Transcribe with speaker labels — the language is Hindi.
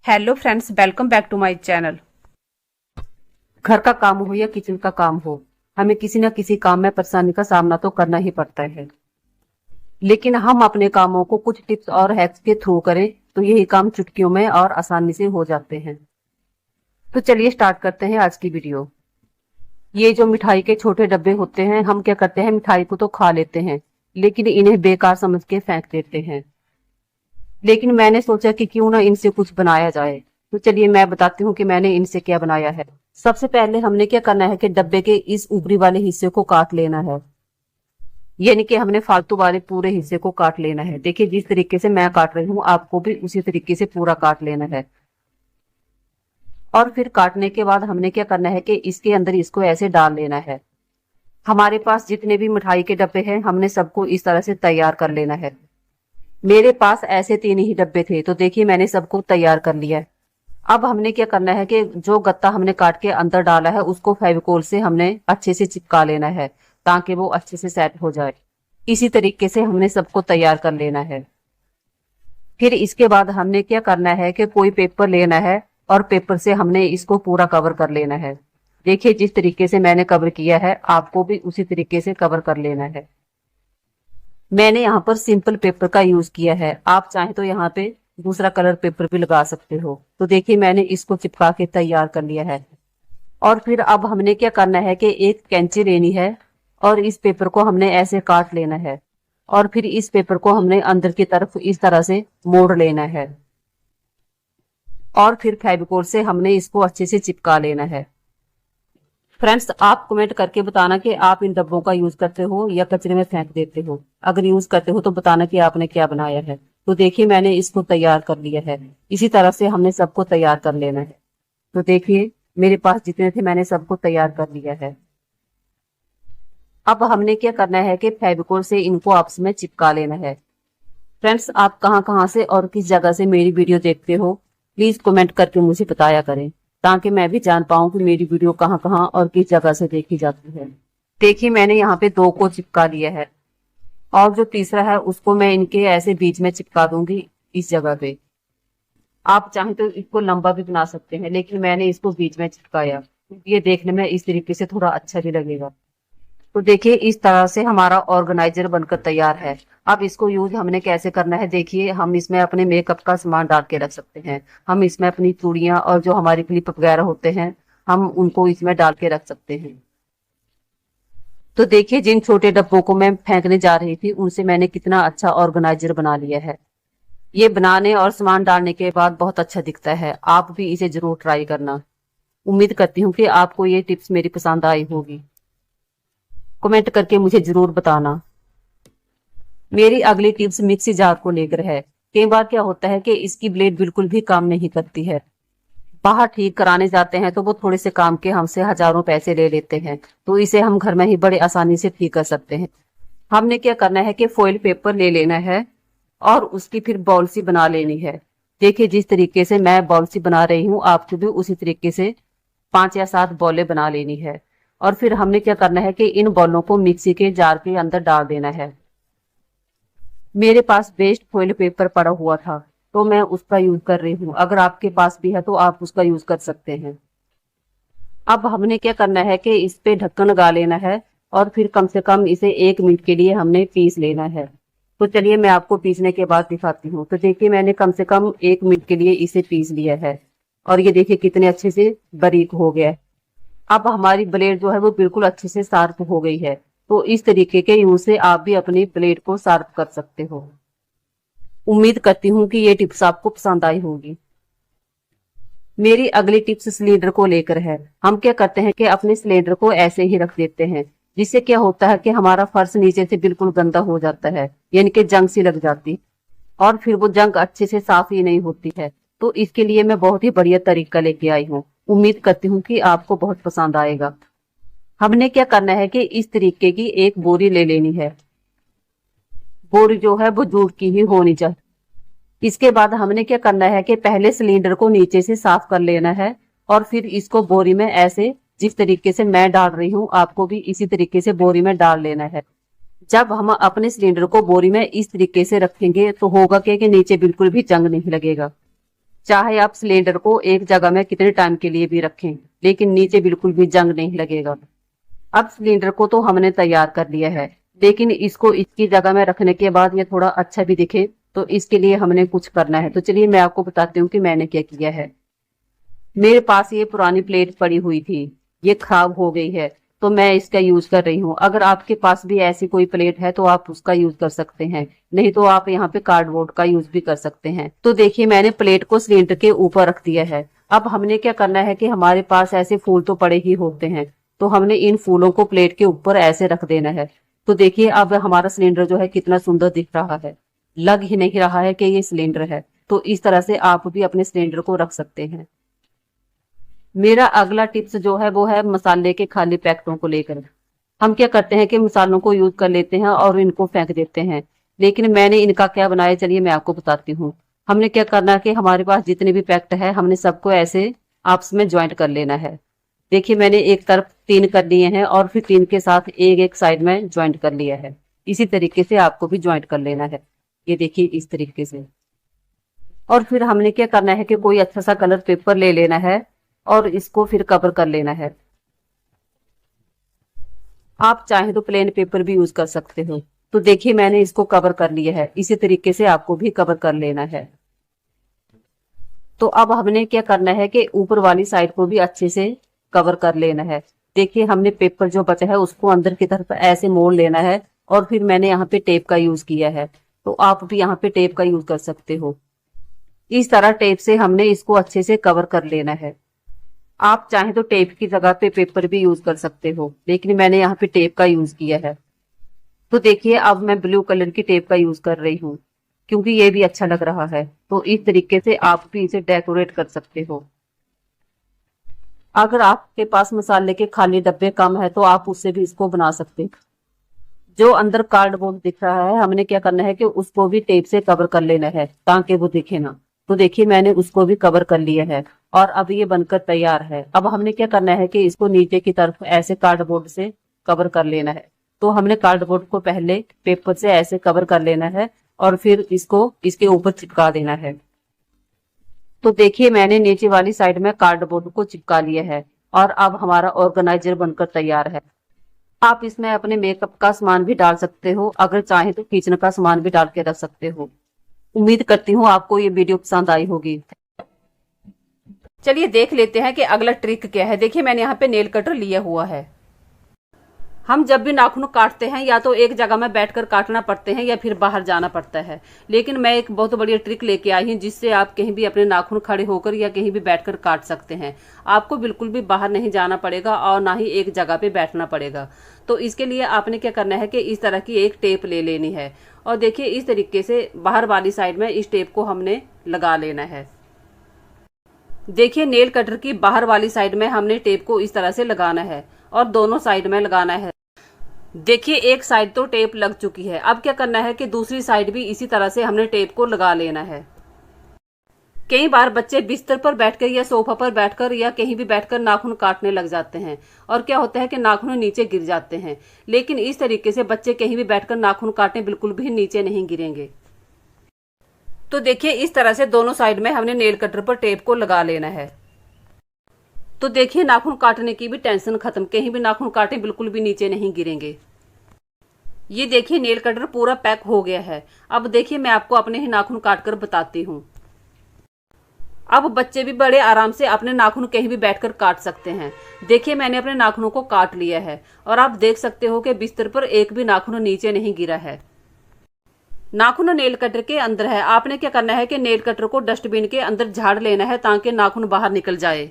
Speaker 1: Hello friends, welcome back to my channel.
Speaker 2: घर का काम हो या किचन का काम हो, हमें किसी न किसी काम में परेशानी का सामना तो करना ही पड़ता है। लेकिन हम अपने कामों को कुछ टिप्स और हैक्स के थ्रू करें तो यही काम चुटकियों में और आसानी से हो जाते हैं। तो चलिए स्टार्ट करते हैं आज की वीडियो। ये जो मिठाई के छोटे डब्बे होते हैं, हम क्या करते हैं, मिठाई को तो खा लेते हैं लेकिन इन्हें बेकार समझ के फेंक देते हैं। लेकिन मैंने सोचा कि क्यों ना इनसे कुछ बनाया जाए। तो चलिए मैं बताती हूँ कि मैंने इनसे क्या बनाया है। सबसे पहले हमने क्या करना है कि डब्बे के इस ऊपरी वाले हिस्से को काट लेना है। यानी कि हमने फालतू वाले पूरे हिस्से को काट लेना है। देखिए जिस तरीके से मैं काट रही हूँ आपको भी उसी तरीके से पूरा काट लेना है। और फिर काटने के बाद हमने क्या करना है कि इसके अंदर इसको ऐसे डाल लेना है। हमारे पास जितने भी मिठाई के डब्बे हैं हमने सबको इस तरह से तैयार कर लेना है। मेरे पास ऐसे 3 ही डब्बे थे तो देखिए मैंने सबको तैयार कर लिया है। अब हमने क्या करना है कि जो गत्ता हमने काट के अंदर डाला है उसको फेविकोल से हमने अच्छे से चिपका लेना है ताकि वो अच्छे से सेट हो जाए। इसी तरीके से हमने सबको तैयार कर लेना है। फिर इसके बाद हमने क्या करना है कि कोई पेपर लेना है और पेपर से हमने इसको पूरा कवर कर लेना है। देखिए जिस तरीके से मैंने कवर किया है आपको भी उसी तरीके से कवर कर लेना है। मैंने यहाँ पर सिंपल पेपर का यूज किया है, आप चाहें तो यहाँ पे दूसरा कलर पेपर भी लगा सकते हो। तो देखिए मैंने इसको चिपका के तैयार कर लिया है। और फिर अब हमने क्या करना है कि एक कैंची लेनी है और इस पेपर को हमने ऐसे काट लेना है और फिर इस पेपर को हमने अंदर की तरफ इस तरह से मोड़ लेना है और फिर फेविकोल से हमने इसको अच्छे से चिपका लेना है। फ्रेंड्स आप कमेंट करके बताना कि आप इन डब्बों का यूज करते हो या कचरे में फेंक देते हो। अगर यूज करते हो तो बताना कि आपने क्या बनाया है। तो देखिए मैंने इसको तैयार कर लिया है। इसी तरह से हमने सबको तैयार कर लेना है। तो देखिए मेरे पास जितने थे मैंने सबको तैयार कर लिया है। अब हमने क्या करना है कि फेविकोल से इनको आपस में चिपका लेना है। फ्रेंड्स आप कहाँ से और किस जगह से मेरी वीडियो देखते हो प्लीज कमेंट करके मुझे बताया करें ताकि मैं भी जान पाऊं कि मेरी वीडियो कहाँ और किस जगह से देखी जाती है। देखिए मैंने यहाँ पे 2 को चिपका लिया है और जो तीसरा है उसको मैं इनके ऐसे बीच में चिपका दूंगी इस जगह पे। आप चाहें तो इसको लंबा भी बना सकते हैं लेकिन मैंने इसको बीच में चिपकाया क्योंकि ये देखने में इस तरीके से थोड़ा अच्छा भी लगेगा। तो देखिए इस तरह से हमारा ऑर्गेनाइजर बनकर तैयार है। अब इसको यूज हमने कैसे करना है, देखिए हम इसमें अपने मेकअप का सामान डाल के रख सकते हैं। हम इसमें अपनी चूड़ियां और जो हमारी क्लिप वगैरह होते हैं हम उनको इसमें डाल के रख सकते हैं। तो देखिए जिन छोटे डब्बों को मैं फेंकने जा रही थी उनसे मैंने कितना अच्छा ऑर्गेनाइजर बना लिया है। ये बनाने और सामान डालने के बाद बहुत अच्छा दिखता है। आप भी इसे जरूर ट्राई करना। उम्मीद करती हूँ कि आपको ये टिप्स मेरी पसंद आई होगी। कमेंट करके मुझे जरूर बताना। मेरी अगली टिप्स मिक्सी जार को लेकर है। कई बार क्या होता है कि इसकी ब्लेड बिल्कुल भी काम नहीं करती है। बाहर ठीक कराने जाते हैं तो वो थोड़े से काम के हमसे हजारों पैसे ले लेते हैं। तो इसे हम घर में ही बड़े आसानी से ठीक कर सकते हैं। हमने क्या करना है कि फॉइल पेपर ले लेना है और उसकी फिर बॉल सी बना लेनी है। देखिए जिस तरीके से मैं बॉल सी बना रही हूँ आपको भी उसी तरीके से 5 या 7 बॉलें बना लेनी है। और फिर हमने क्या करना है कि इन बॉलों को मिक्सी के जार के अंदर डाल देना है। मेरे पास वेस्ट फॉइल पेपर पड़ा हुआ था तो मैं उसका यूज कर रही हूँ। अगर आपके पास भी है तो आप उसका यूज कर सकते हैं। अब हमने क्या करना है कि इस पे ढक्कन लगा लेना है और फिर कम से कम इसे 1 मिनट के लिए हमने पीस लेना है। तो चलिए मैं आपको पीसने के बाद दिखाती हूँ। तो देखिए मैंने कम से कम 1 मिनट के लिए इसे पीस लिया है और ये देखिए कितने अच्छे से बारीक हो गया है। अब हमारी ब्लेड जो है वो बिल्कुल अच्छे से शार्प हो गई है। तो इस तरीके के यूज से आप भी अपनी ब्लेड को शार्प कर सकते हो। उम्मीद करती हूँ कि ये टिप्स आपको पसंद आई होगी। मेरी अगली टिप्स सिलेंडर को लेकर है। हम क्या करते हैं कि अपने सिलेंडर को ऐसे ही रख देते हैं जिससे क्या होता है कि हमारा फर्श नीचे से बिल्कुल गंदा हो जाता है, यानी कि जंग सी लग जाती और फिर वो जंग अच्छे से साफ ही नहीं होती है। तो इसके लिए मैं बहुत ही बढ़िया तरीका लेके आई हूँ। उम्मीद करती हूँ कि आपको बहुत पसंद आएगा। हमने क्या करना है कि इस तरीके की एक बोरी ले लेनी है। बोरी जो है वो जूट की ही होनी चाहिए। इसके बाद हमने क्या करना है कि पहले सिलेंडर को नीचे से साफ कर लेना है और फिर इसको बोरी में ऐसे जिस तरीके से मैं डाल रही हूँ आपको भी इसी तरीके से बोरी में डाल लेना है। जब हम अपने सिलेंडर को बोरी में इस तरीके से रखेंगे तो होगा क्या कि नीचे बिल्कुल भी जंग नहीं लगेगा। चाहे आप सिलेंडर को एक जगह में कितने टाइम के लिए भी रखें, लेकिन नीचे बिल्कुल भी जंग नहीं लगेगा। अब सिलेंडर को तो हमने तैयार कर लिया है, लेकिन इसको इसकी जगह में रखने के बाद ये थोड़ा अच्छा भी दिखे, तो इसके लिए हमने कुछ करना है। तो चलिए मैं आपको बताती हूँ कि मैंने क्या किया है। मेरे पास ये पुरानी प्लेट पड़ी हुई थी, ये खराब हो गई है, तो मैं इसका यूज कर रही हूँ। अगर आपके पास भी ऐसी कोई प्लेट है तो आप उसका यूज कर सकते हैं, नहीं तो आप यहाँ पे कार्डबोर्ड का यूज भी कर सकते हैं। तो देखिए मैंने प्लेट को सिलेंडर के ऊपर रख दिया है। अब हमने क्या करना है कि हमारे पास ऐसे फूल तो पड़े ही होते हैं, तो हमने इन फूलों को प्लेट के ऊपर ऐसे रख देना है। तो देखिए अब हमारा सिलेंडर जो है कितना सुंदर दिख रहा है, लग ही नहीं रहा है कि ये सिलेंडर है। तो इस तरह से आप भी अपने सिलेंडर को रख सकते हैं। मेरा अगला टिप्स जो है वो है मसाले के खाली पैकेटों को लेकर। हम क्या करते हैं कि मसालों को यूज कर लेते हैं और इनको फेंक देते हैं, लेकिन मैंने इनका क्या बनाया, चलिए मैं आपको बताती हूँ। हमने क्या करना है कि हमारे पास जितने भी पैकेट है हमने सबको ऐसे आपस में ज्वाइंट कर लेना है। देखिए मैंने एक तरफ 3 कर लिए हैं और फिर 3 के साथ एक एक साइड में ज्वाइंट कर लिया है। इसी तरीके से आपको भी ज्वाइंट कर लेना है, ये देखिए इस तरीके से। और फिर हमने क्या करना है कि कोई अच्छा सा कलर पेपर ले लेना है और इसको फिर कवर कर लेना है। आप चाहे तो प्लेन पेपर भी यूज कर सकते हो। तो देखिए मैंने इसको कवर कर लिया है, इसी तरीके से आपको भी कवर कर लेना है। तो अब हमने क्या करना है कि ऊपर वाली साइड को भी अच्छे से कवर कर लेना है। देखिए हमने पेपर जो बचा है उसको अंदर की तरफ ऐसे मोड़ लेना है और फिर मैंने यहाँ पे टेप का यूज किया है, तो आप भी यहाँ पे टेप का यूज कर सकते हो। इस तरह टेप से हमने इसको अच्छे से कवर कर लेना है। आप चाहें तो टेप की जगह पे पेपर भी यूज कर सकते हो, लेकिन मैंने यहाँ पे टेप का यूज किया है। तो देखिए अब मैं ब्लू कलर की टेप का यूज कर रही हूँ, क्योंकि ये भी अच्छा लग रहा है। तो इस तरीके से आप भी इसे डेकोरेट कर सकते हो। अगर आपके पास मसाले के खाली डब्बे कम है तो आप उससे भी इसको बना सकते हैं। जो अंदर कार्डबोर्ड दिख रहा है हमने क्या करना है कि उसको भी टेप से कवर कर लेना है ताकि वो दिखे ना। तो देखिए मैंने उसको भी कवर कर लिया है और अब ये बनकर तैयार है। अब हमने क्या करना है कि इसको नीचे की तरफ ऐसे कार्डबोर्ड से कवर कर लेना है। तो हमने कार्डबोर्ड को पहले पेपर से ऐसे कवर कर लेना है और फिर इसको इसके ऊपर चिपका देना है। तो देखिए मैंने नीचे वाली साइड में कार्डबोर्ड को चिपका लिया है और अब हमारा ऑर्गेनाइजर बनकर तैयार है। आप इसमें अपने मेकअप का सामान भी डाल सकते हो, अगर चाहे तो किचन का सामान भी डाल के रख सकते हो। उम्मीद करती हूँ आपको ये वीडियो पसंद आई होगी।
Speaker 1: चलिए देख लेते हैं कि अगला ट्रिक क्या है। देखिए मैंने यहाँ पे नेल कटर लिया हुआ है। हम जब भी नाखून काटते हैं या तो एक जगह में बैठकर काटना पड़ते हैं या फिर बाहर जाना पड़ता है, लेकिन मैं एक बहुत बढ़िया ट्रिक लेके आई हूँ जिससे आप कहीं भी अपने नाखून खड़े होकर या कहीं भी बैठकर काट सकते हैं। आपको बिल्कुल भी बाहर नहीं जाना पड़ेगा और ना ही एक जगह पे बैठना पड़ेगा। तो इसके लिए आपने क्या करना है कि इस तरह की एक टेप ले लेनी है और देखिए इस तरीके से बाहर वाली साइड में इस टेप को हमने लगा लेना है। देखिए नेल कटर की बाहर वाली साइड में हमने टेप को इस तरह से लगाना है और दोनों साइड में लगाना है। देखिए एक साइड तो टेप लग चुकी है। अब क्या करना है कि दूसरी साइड भी इसी तरह से हमने टेप को लगा लेना है। कई बार बच्चे बिस्तर पर बैठकर या सोफा पर बैठकर या कहीं भी बैठकर नाखून काटने लग जाते हैं और क्या होता है कि नाखून नीचे गिर जाते हैं, लेकिन इस तरीके से बच्चे कहीं भी बैठकर नाखून काटें बिल्कुल भी नीचे नहीं गिरेंगे। तो देखिए इस तरह से दोनों साइड में हमने नेल कटर पर टेप को लगा लेना है। तो देखिए नाखून काटने की भी टेंशन खत्म, कहीं भी नाखून काटे बिल्कुल भी नीचे नहीं गिरेंगे। ये देखिए नेल कटर पूरा पैक हो गया है। अब देखिए मैं आपको अपने ही नाखून काट कर बताती हूँ। अब बच्चे भी बड़े आराम से अपने नाखून कहीं भी बैठकर काट सकते हैं। देखिए मैंने अपने नाखूनों को काट लिया है और आप देख सकते हो कि बिस्तर पर एक भी नाखून नीचे नहीं गिरा है। नाखून नेल कटर के अंदर है। आपने क्या करना है कि नेल कटर को डस्टबिन के अंदर झाड़ लेना है ताकि नाखून बाहर निकल जाए।